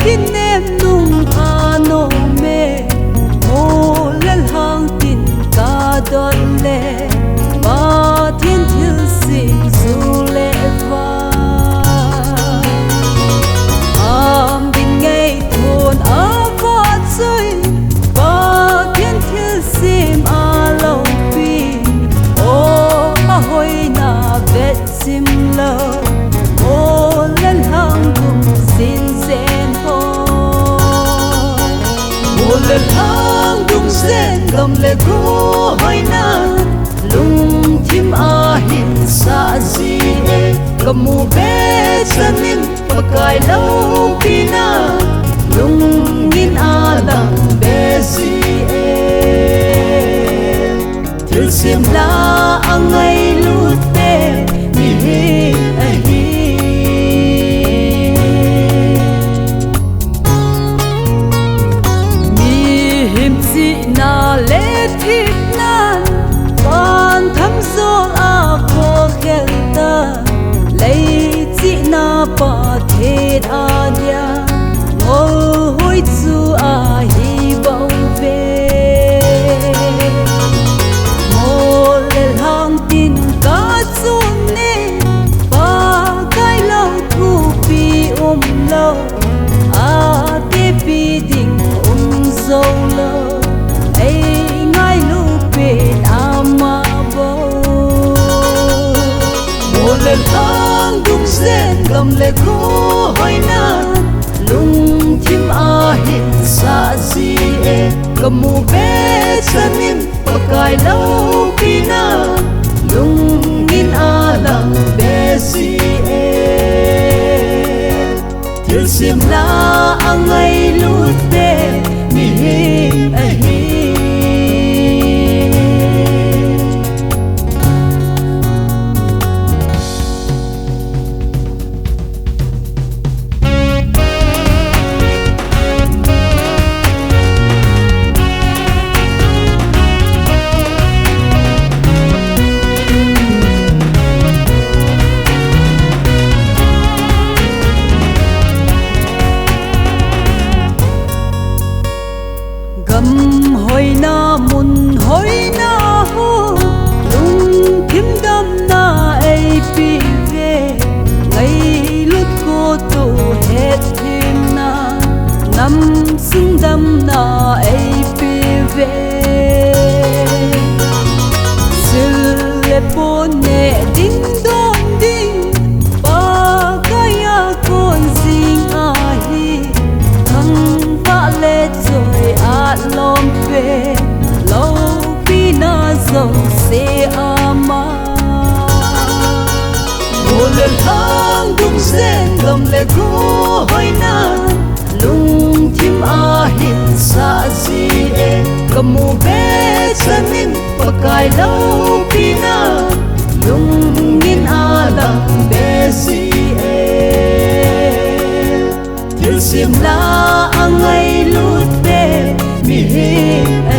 tin em nung ano me mo lel hang tin ka don le ba thiên thil sim zu le va am bin ngay thôn a va chơi ba thiên thil sim a lo pi o a hoi na vet sim lo mo lel hang kum sin sen ho mo lel hang kum sen gam le ko hoi na lung thim a hin sa si e kamu be sanin pakai lau pina lung in a lang be si e thil sim la angai lu te mi hi a hi mi him si na le thik nan con thăm zo a ko khel ta lấy chi na pa the a dia ngô hoi chu a hi bao ve mo le hang tin ka chung ne pa kai lo thu pi lo a te pi ding zo lo ai ngai lu pe ama bo mo le hang dung sen gam le ko hoi na lung thim a hin sa si e kamu be sanin pakai lau pina lung in a lang be si e thil sim la angai lu te mi hi a hi hoi na mun hoi na ho lung thim dam na ai pi ve ngai lut ko to het thim na nam sung dam na ai pi ve sil le pon ne ding dong ding ba kaya kon sing a hi thang va le choi a lom pe lo pi na zo se ama mo le hang dung sen gam le ko hoi na lung thim a hin sa si e kamu be sanin pakai lau pi na lung in a lang be si e thil sim la angai lu te mi hi